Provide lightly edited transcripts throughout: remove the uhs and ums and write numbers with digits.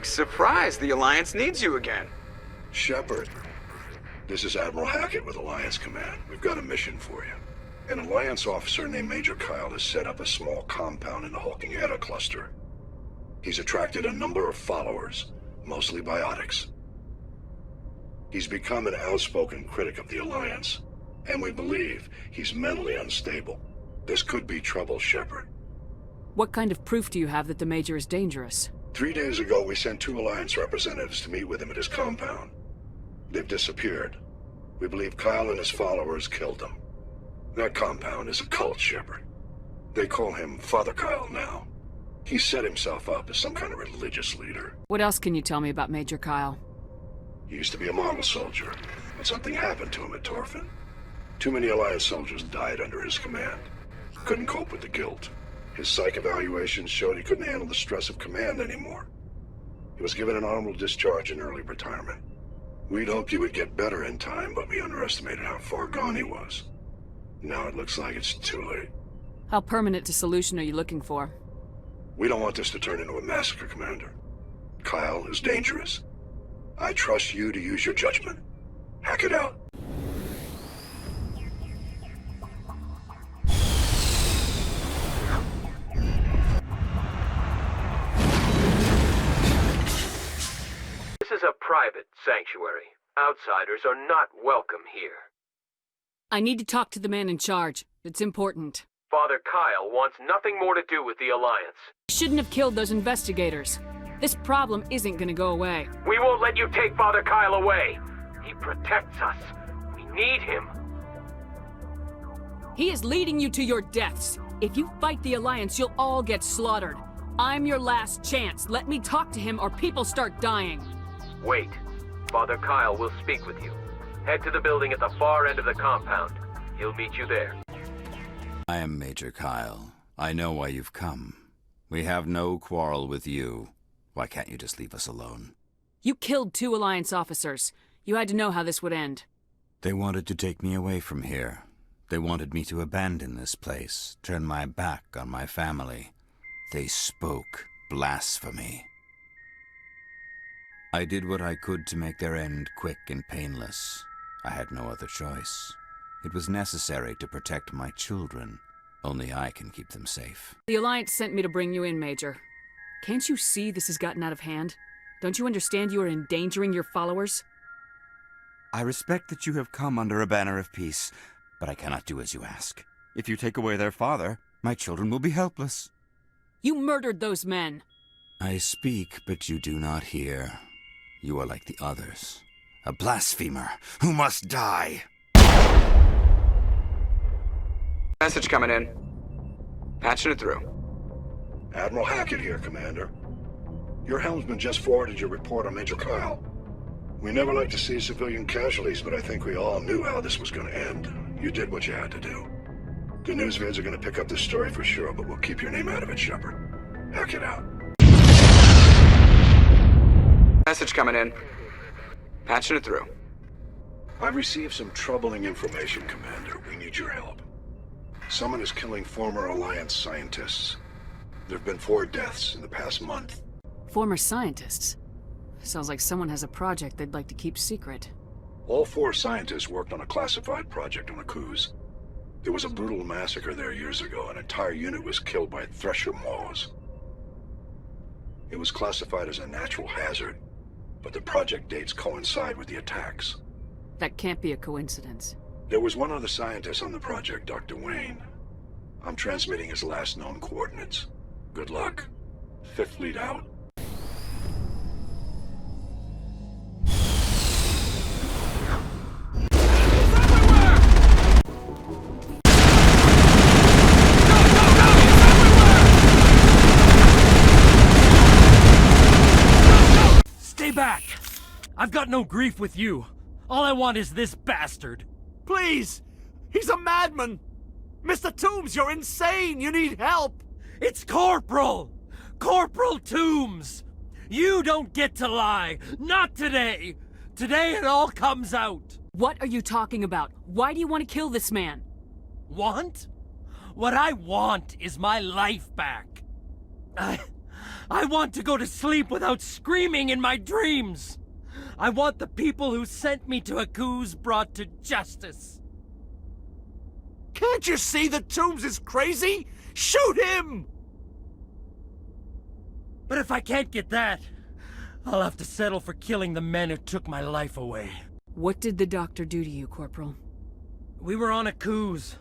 big surprise. The Alliance needs you again. Shepard, this is Admiral Hackett with Alliance Command. We've got a mission for you. An Alliance officer named Major Kyle has set up a small compound in the Hulking Eta cluster. He's attracted a number of followers, mostly biotics. He's become an outspoken critic of the Alliance, and we believe he's mentally unstable. This could be trouble, Shepard. What kind of proof do you have that the Major is dangerous? 3 days ago, we sent 2 Alliance representatives to meet with him at his compound. They've disappeared. We believe Kyle and his followers killed them. That compound is a cult, Shepard. They call him Father Kyle now. He set himself up as some kind of religious leader. What else can you tell me about Major Kyle? He used to be a model soldier, but something happened to him at Torfin. Too many Alliance soldiers died under his command. Couldn't cope with the guilt. His psych evaluations showed he couldn't handle the stress of command anymore. He was given an honorable discharge in early retirement. We'd hoped he would get better in time, but we underestimated how far gone he was. Now it looks like it's too late. How permanent a solution are you looking for? We don't want this to turn into a massacre, Commander. Kyle is dangerous. I trust you to use your judgment. Hack it out. This is a private sanctuary. Outsiders are not welcome here. I need to talk to the man in charge. It's important. Father Kyle wants nothing more to do with the Alliance. You shouldn't have killed those investigators. This problem isn't gonna go away. We won't let you take Father Kyle away. He protects us. We need him. He is leading you to your deaths. If you fight the Alliance, you'll all get slaughtered. I'm your last chance. Let me talk to him or people start dying. Wait. Father Kyle will speak with you. Head to the building at the far end of the compound. He'll meet you there. I am Major Kyle. I know why you've come. We have no quarrel with you. Why can't you just leave us alone? You killed 2 Alliance officers. You had to know how this would end. They wanted to take me away from here. They wanted me to abandon this place, turn my back on my family. They spoke blasphemy. I did what I could to make their end quick and painless. I had no other choice. It was necessary to protect my children. Only I can keep them safe. The Alliance sent me to bring you in, Major. Can't you see this has gotten out of hand? Don't you understand you are endangering your followers? I respect that you have come under a banner of peace, but I cannot do as you ask. If you take away their father, my children will be helpless. You murdered those men. I speak, but you do not hear. You are like the others, a blasphemer who must die. Message coming in. Patching it through. Admiral Hackett here, Commander. Your helmsman just forwarded your report on Major Kyle. We never like to see civilian casualties, but I think we all knew how this was going to end. You did what you had to do. The news vids are going to pick up this story for sure, but we'll keep your name out of it, Shepard. Hack it out. Message coming in. Patching it through. I've received some troubling information, Commander. We need your help. Someone is killing former Alliance scientists. There have been 4 deaths in the past month. Former scientists? Sounds like someone has a project they'd like to keep secret. All 4 scientists worked on a classified project on Akuz. There was a brutal massacre there years ago. An entire unit was killed by thresher maws. It was classified as a natural hazard, but the project dates coincide with the attacks. That can't be a coincidence. There was one other scientist on the project, Dr. Wayne. I'm transmitting his last known coordinates. Good luck. 5th Fleet out. Stay back! I've got no grief with you. All I want is this bastard. Please! He's a madman! Mr. Toombs, you're insane! You need help! It's Corporal! Corporal Toombs! You don't get to lie! Not today! Today it all comes out! What are you talking about? Why do you want to kill this man? Want? What I want is my life back. I want to go to sleep without screaming in my dreams. I want the people who sent me to Aku's brought to justice. Can't you see that Toombs is crazy? Shoot him! But if I can't get that, I'll have to settle for killing the men who took my life away. What did the doctor do to you, Corporal? We were on Aku's.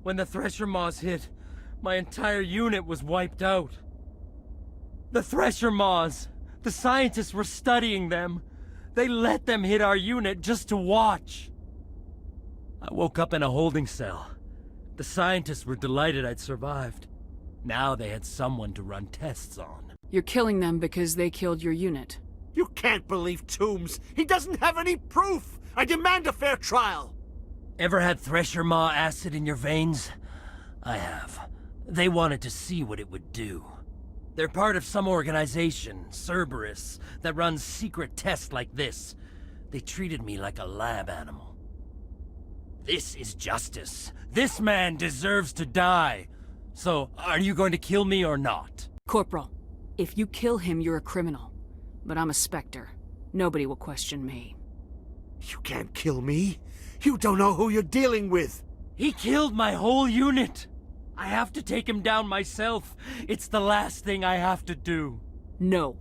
When the Thresher Maws hit, my entire unit was wiped out. The Thresher Maws, the scientists were studying them. They let them hit our unit just to watch. I woke up in a holding cell. The scientists were delighted I'd survived. Now they had someone to run tests on. You're killing them because they killed your unit. You can't believe Toombs. He doesn't have any proof. I demand a fair trial. Ever had Thresher Maw acid in your veins? I have. They wanted to see what it would do. They're part of some organization, Cerberus, that runs secret tests like this. They treated me like a lab animal. This is justice. This man deserves to die. So, are you going to kill me or not? Corporal, if you kill him, you're a criminal. But I'm a Spectre. Nobody will question me. You can't kill me. You don't know who you're dealing with. He killed my whole unit. I have to take him down myself. It's the last thing I have to do. No.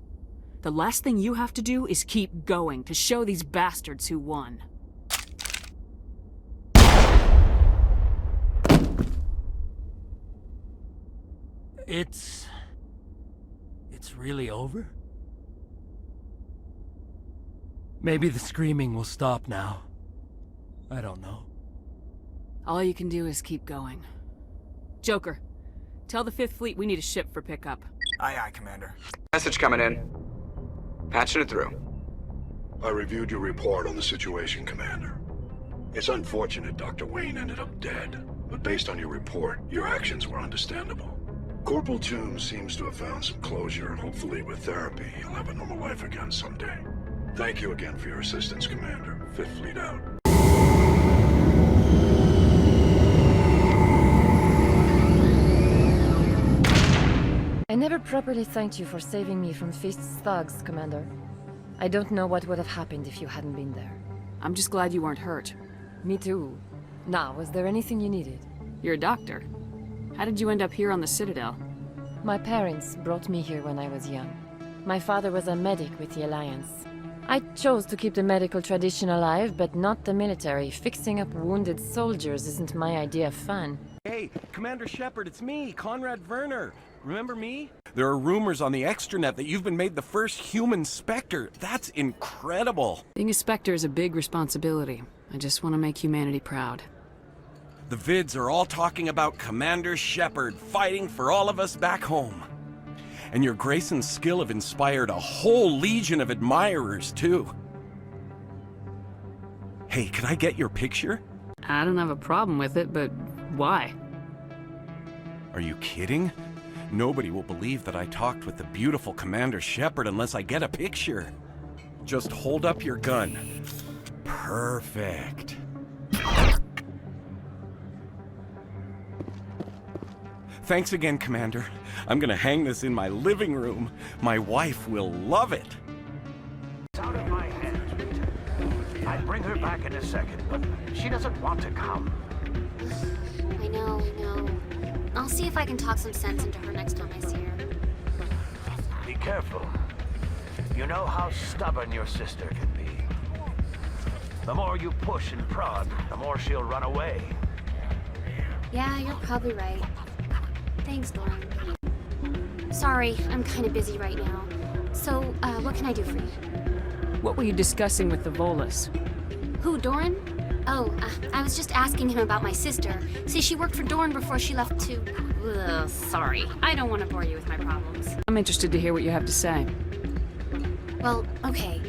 The last thing you have to do is keep going to show these bastards who won. It's really over? Maybe the screaming will stop now. I don't know. All you can do is keep going. Joker, tell the 5th Fleet we need a ship for pickup. Aye, aye, Commander. Message coming in. Patching it through. I reviewed your report on the situation, Commander. It's unfortunate Dr. Wayne ended up dead, but based on your report, your actions were understandable. Corporal Toombs seems to have found some closure, and hopefully with therapy, he'll have a normal life again someday. Thank you again for your assistance, Commander. 5th Fleet out. I never properly thanked you for saving me from Feast's thugs, Commander. I don't know what would have happened if you hadn't been there. I'm just glad you weren't hurt. Me too. Now, was there anything you needed? You're a doctor. How did you end up here on the Citadel? My parents brought me here when I was young. My father was a medic with the Alliance. I chose to keep the medical tradition alive, but not the military. Fixing up wounded soldiers isn't my idea of fun. Hey, Commander Shepard, it's me, Conrad Werner. Remember me? There are rumors on the extranet that you've been made the first human Spectre. That's incredible. Being a Spectre is a big responsibility. I just want to make humanity proud. The vids are all talking about Commander Shepard fighting for all of us back home. And your grace and skill have inspired a whole legion of admirers, too. Hey, can I get your picture? I don't have a problem with it, but why? Are you kidding? Nobody will believe that I talked with the beautiful Commander Shepard unless I get a picture. Just hold up your gun. Perfect. Thanks again, Commander. I'm gonna hang this in my living room. My wife will love it. It's out of my hands, Rita. I'd bring her back in a second, but she doesn't want to come. I know. I'll see if I can talk some sense into her next time I see her. Be careful. You know how stubborn your sister can be. The more you push and prod, the more she'll run away. Yeah, you're probably right. Thanks, Doran. Sorry, I'm kind of busy right now. So, what can I do for you? What were you discussing with the Volus? Who, Doran? Oh, I was just asking him about my sister. See, she worked for Doran before she left to... Ugh, sorry. I don't want to bore you with my problems. I'm interested to hear what you have to say. Well, okay.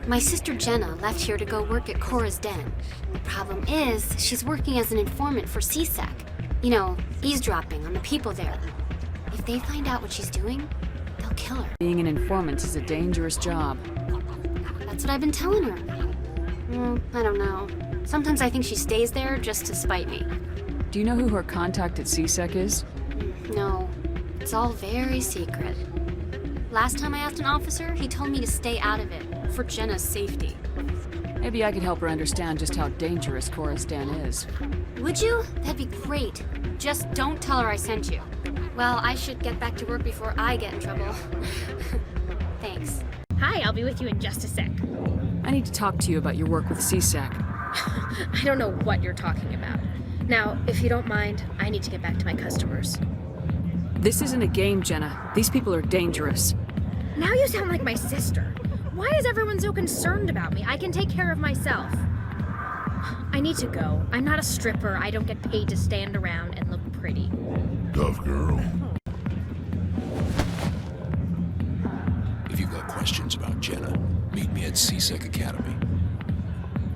My sister Jenna left here to go work at Cora's Den. The problem is, she's working as an informant for CSEC. You know, eavesdropping on the people there. If they find out what she's doing, they'll kill her. Being an informant is a dangerous job. That's what I've been telling her. I don't know. Sometimes I think she stays there just to spite me. Do you know who her contact at CSEC is? No. It's all very secret. Last time I asked an officer, he told me to stay out of it, for Jenna's safety. Maybe I could help her understand just how dangerous Cora's Den is. Would you? That'd be great. Just don't tell her I sent you. Well, I should get back to work before I get in trouble. Thanks. Hi, I'll be with you in just a sec. I need to talk to you about your work with CSAC. I don't know what you're talking about. Now, if you don't mind, I need to get back to my customers. This isn't a game, Jenna. These people are dangerous. Now you sound like my sister. Why is everyone so concerned about me? I can take care of myself. I need to go. I'm not a stripper. I don't get paid to stand around and look pretty. Tough girl. If you've got questions about Jenna, meet me at CSEC Academy.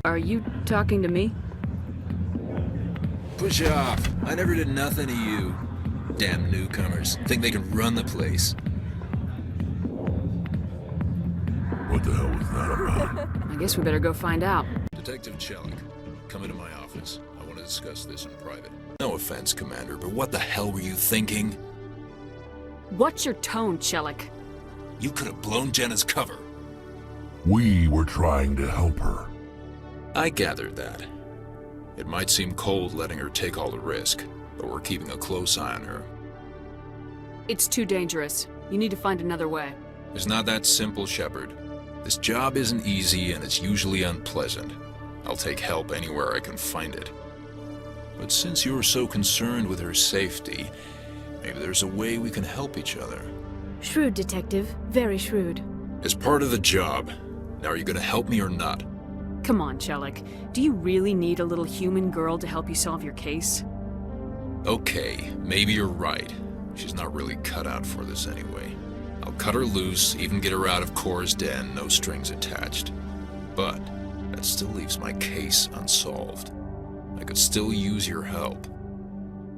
Are you talking to me? Push off. I never did nothing to you. Damn newcomers. Think they can run the place. What the hell was that about? I guess we better go find out. Detective Chelik, come into my office. I want to discuss this in private. No offense, Commander, but what the hell were you thinking? What's your tone, Chelik? You could have blown Jenna's cover. We were trying to help her. I gathered that. It might seem cold letting her take all the risk, but we're keeping a close eye on her. It's too dangerous. You need to find another way. It's not that simple, Shepard. This job isn't easy and it's usually unpleasant. I'll take help anywhere I can find it. But since you're so concerned with her safety, maybe there's a way we can help each other. Shrewd, Detective. Very shrewd. It's part of the job. Now are you gonna help me or not? Come on, Chelik. Do you really need a little human girl to help you solve your case? Okay, maybe you're right. She's not really cut out for this anyway. I'll cut her loose, even get her out of Cora's den, no strings attached. But that still leaves my case unsolved. I could still use your help.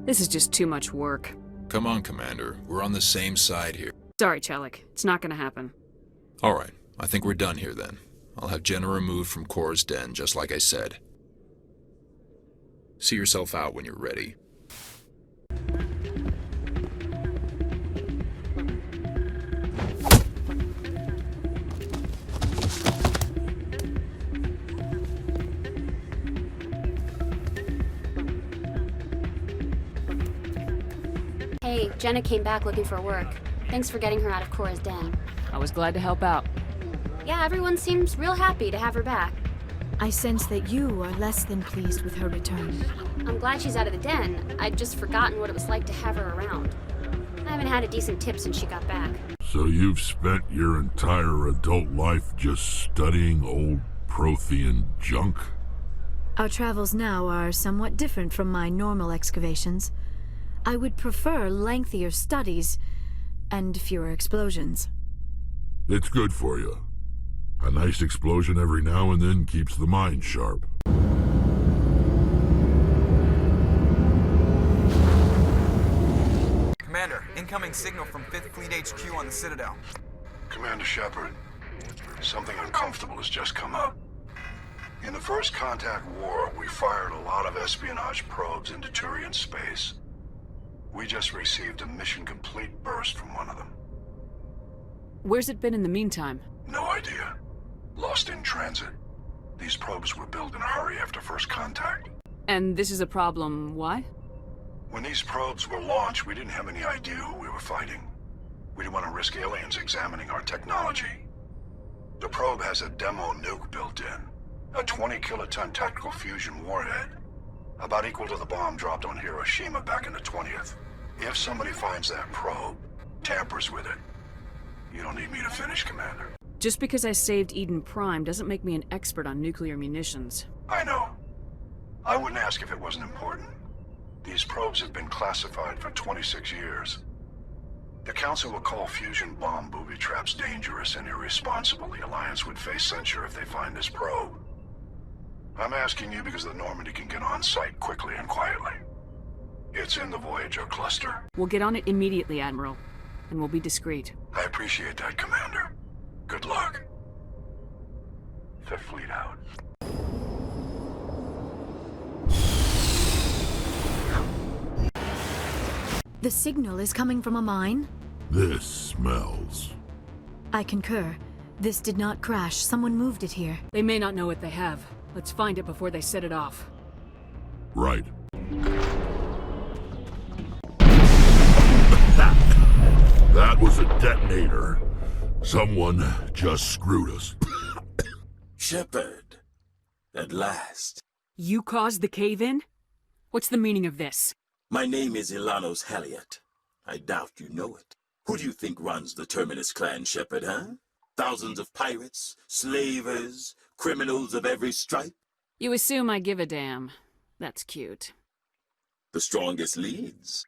This is just too much work. Come on, Commander. We're on the same side here. Sorry, Chelik. It's not gonna happen. All right, I think we're done here then. I'll have Jenna removed from Cora's den, just like I said. See yourself out when you're ready. Hey, Jenna came back looking for work. Thanks for getting her out of Cora's den. I was glad to help out. Yeah, everyone seems real happy to have her back. I sense that you are less than pleased with her return. I'm glad she's out of the den. I'd just forgotten what it was like to have her around. I haven't had a decent tip since she got back. So you've spent your entire adult life just studying old Prothean junk? Our travels now are somewhat different from my normal excavations. I would prefer lengthier studies and fewer explosions. It's good for you. A nice explosion every now and then keeps the mind sharp. Commander, incoming signal from 5th Fleet HQ on the Citadel. Commander Shepard, something uncomfortable has just come up. In the First Contact War, we fired a lot of espionage probes into Turian space. We just received a mission complete burst from one of them. Where's it been in the meantime? No idea. Lost in transit. These probes were built in a hurry after First Contact. And this is a problem, why? When these probes were launched, we didn't have any idea who we were fighting. We didn't want to risk aliens examining our technology. The probe has a demo nuke built in. A 20-kiloton tactical fusion warhead. About equal to the bomb dropped on Hiroshima back in the 20th. If somebody finds that probe, tampers with it, you don't need me to finish, Commander. Just because I saved Eden Prime doesn't make me an expert on nuclear munitions. I know. I wouldn't ask if it wasn't important. These probes have been classified for 26 years. The Council will call fusion bomb booby traps dangerous and irresponsible. The Alliance would face censure if they find this probe. I'm asking you because the Normandy can get on site quickly and quietly. It's in the Voyager cluster. We'll get on it immediately, Admiral. And we'll be discreet. I appreciate that, Commander. Good luck. Fifth Fleet out. The signal is coming from a mine? This smells. I concur. This did not crash. Someone moved it here. They may not know what they have. Let's find it before they set it off. Right. That was a detonator. Someone just screwed us. Shepard. At last. You caused the cave-in? What's the meaning of this? My name is Ilanos Halliot. I doubt you know it. Who do you think runs the Terminus clan, Shepard, huh? Thousands of pirates, slavers, criminals of every stripe? You assume I give a damn. That's cute. The strongest leads.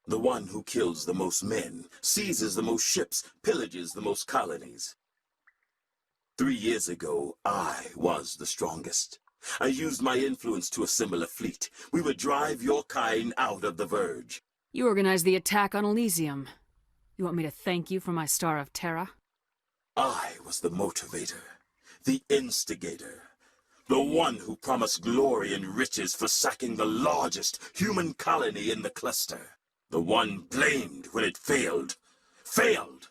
The one who kills the most men, seizes the most ships, pillages the most colonies. 3 years ago, I was the strongest. I used my influence to assemble a fleet. We would drive your kind out of the Verge. You organized the attack on Elysium. You want me to thank you for my Star of Terra? I was the motivator, the instigator, the one who promised glory and riches for sacking the largest human colony in the cluster. The one blamed when it failed. Failed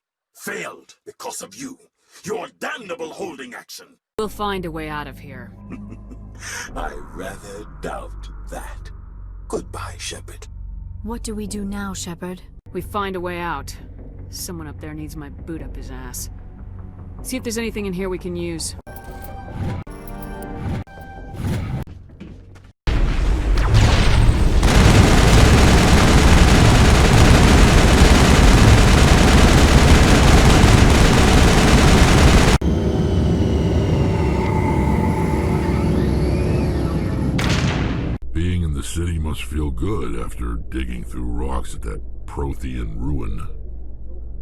because of you. Your damnable holding action. We'll find a way out of here. I rather doubt that. Goodbye, Shepard. What do we do now, Shepard? We find a way out. Someone up there needs my boot up his ass. See if there's anything in here we can use. Being in the city must feel good after digging through rocks at that Prothean ruin.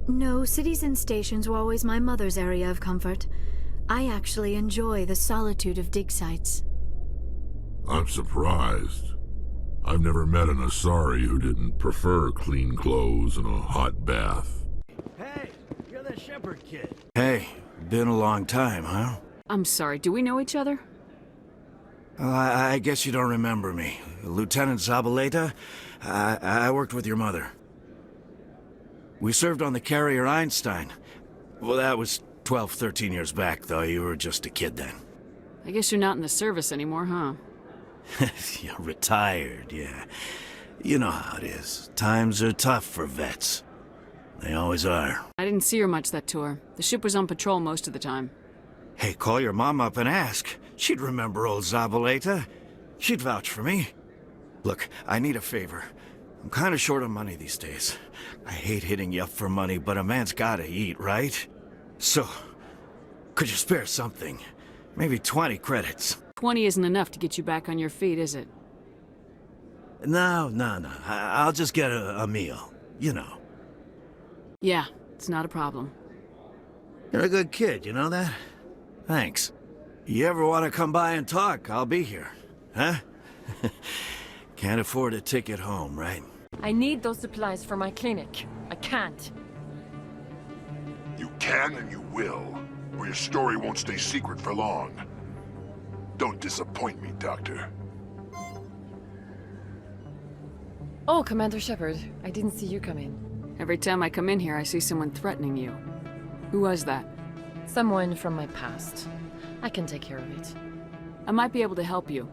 No, cities and stations were always my mother's area of comfort. I actually enjoy the solitude of dig sites. I'm surprised. I've never met an Asari who didn't prefer clean clothes and a hot bath. Hey, you're the Shepard kid. Hey, been a long time, huh? I'm sorry, do we know each other? Well, I guess you don't remember me. Lieutenant Zabaleta? I worked with your mother. We served on the carrier Einstein. Well, that was 12, 13 years back, though. You were just a kid then. I guess you're not in the service anymore, huh? You're retired, yeah. You know how it is. Times are tough for vets. They always are. I didn't see her much that tour. The ship was on patrol most of the time. Hey, call your mom up and ask. She'd remember old Zabaleta. She'd vouch for me. Look, I need a favor. I'm kind of short on money these days. I hate hitting you up for money, but a man's gotta eat, right? So, could you spare something? Maybe 20 credits. 20 isn't enough to get you back on your feet, is it? No. I'll just get a meal. You know. Yeah, it's not a problem. You're a good kid, you know that? Thanks. You ever want to come by and talk, I'll be here. Huh? Can't afford a ticket home, right? I need those supplies for my clinic. I can't. You can and you will, or your story won't stay secret for long. Don't disappoint me, Doctor. Oh, Commander Shepard. I didn't see you come in. Every time I come in here, I see someone threatening you. Who was that? Someone from my past. I can take care of it. I might be able to help you.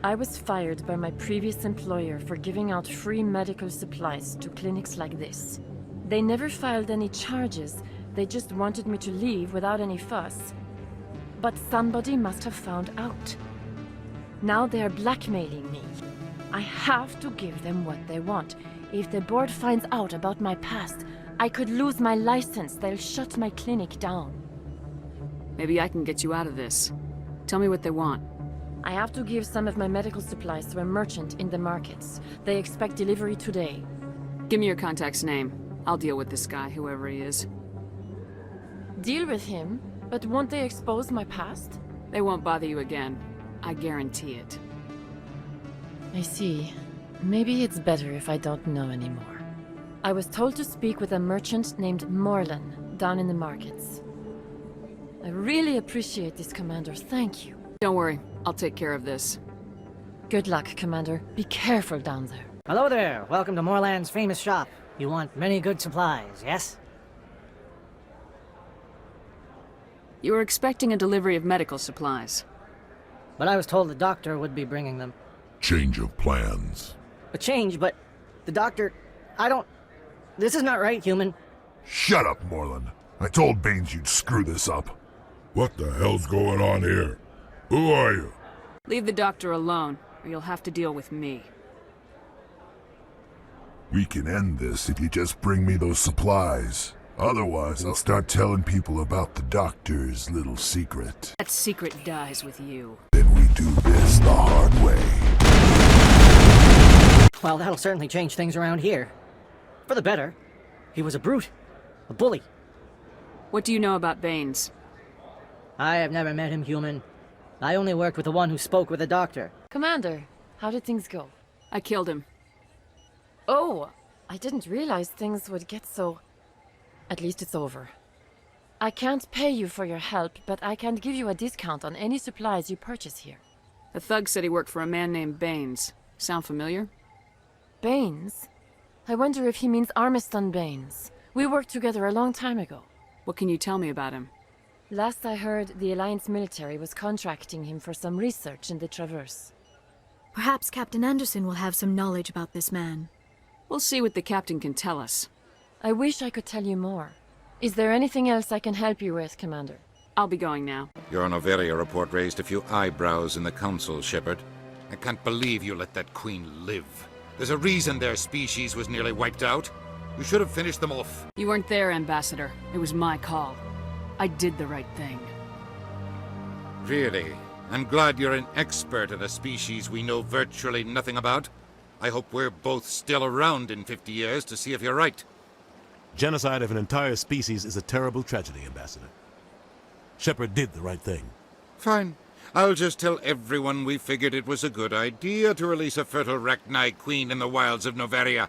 I was fired by my previous employer for giving out free medical supplies to clinics like this. They never filed any charges. They just wanted me to leave without any fuss. But somebody must have found out. Now they're blackmailing me. I have to give them what they want. If the board finds out about my past, I could lose my license. They'll shut my clinic down. Maybe I can get you out of this. Tell me what they want. I have to give some of my medical supplies to a merchant in the markets. They expect delivery today. Give me your contact's name. I'll deal with this guy, whoever he is. Deal with him? But won't they expose my past? They won't bother you again. I guarantee it. I see. Maybe it's better if I don't know anymore. I was told to speak with a merchant named Morlan down in the markets. I really appreciate this, Commander. Thank you. Don't worry. I'll take care of this. Good luck, Commander. Be careful down there. Hello there. Welcome to Morland's famous shop. You want many good supplies, yes? You were expecting a delivery of medical supplies. But I was told the doctor would be bringing them. Change of plans. A change, but the doctor... I don't... This is not right, human. Shut up, Moreland. I told Baines you'd screw this up. What the hell's going on here? Who are you? Leave the doctor alone, or you'll have to deal with me. We can end this if you just bring me those supplies. Otherwise, I'll start telling people about the doctor's little secret. That secret dies with you. Then we do this the hard way. Well, that'll certainly change things around here. For the better. He was a brute. A bully. What do you know about Baines? I have never met him, human. I only worked with the one who spoke with the doctor. Commander, how did things go? I killed him. Oh, I didn't realize things would get so... At least it's over. I can't pay you for your help, but I can give you a discount on any supplies you purchase here. The thug said he worked for a man named Baines. Sound familiar? Baines? I wonder if he means Armiston Baines. We worked together a long time ago. What can you tell me about him? Last I heard, the Alliance military was contracting him for some research in the Traverse. Perhaps Captain Anderson will have some knowledge about this man. We'll see what the captain can tell us. I wish I could tell you more. Is there anything else I can help you with, Commander? I'll be going now. Your Noveria report raised a few eyebrows in the Council, Shepard. I can't believe you let that queen live. There's a reason their species was nearly wiped out. You should have finished them off. You weren't there, Ambassador. It was my call. I did the right thing. Really? I'm glad you're an expert at a species we know virtually nothing about. I hope we're both still around in 50 years to see if you're right. Genocide of an entire species is a terrible tragedy, Ambassador. Shepard did the right thing. Fine. I'll just tell everyone we figured it was a good idea to release a fertile Rachni queen in the wilds of Noveria.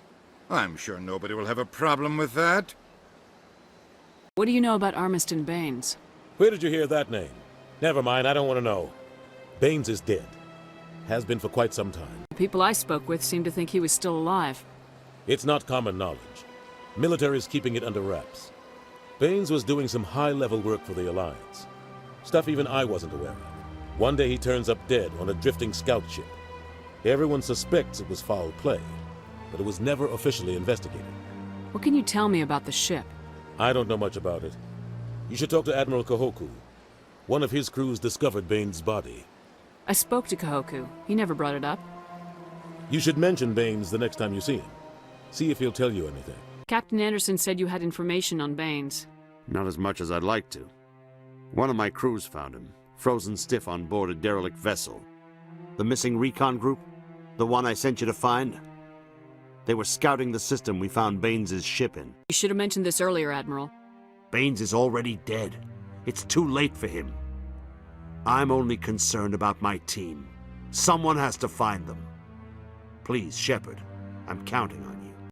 I'm sure nobody will have a problem with that. What do you know about Armiston Baines? Where did you hear that name? Never mind, I don't want to know. Baines is dead. Has been for quite some time. The people I spoke with seemed to think he was still alive. It's not common knowledge. Military is keeping it under wraps. Baines was doing some high-level work for the Alliance. Stuff even I wasn't aware of. One day he turns up dead on a drifting scout ship. Everyone suspects it was foul play, but it was never officially investigated. What can you tell me about the ship? I don't know much about it. You should talk to Admiral Kahoku. One of his crews discovered Baines' body. I spoke to Kahoku. He never brought it up. You should mention Baines the next time you see him. See if he'll tell you anything. Captain Anderson said you had information on Baines. Not as much as I'd like to. One of my crews found him, frozen stiff on board a derelict vessel. The missing recon group? The one I sent you to find? They were scouting the system we found Baines' ship in. You should have mentioned this earlier, Admiral. Baines is already dead. It's too late for him. I'm only concerned about my team. Someone has to find them. Please, Shepard, I'm counting on you.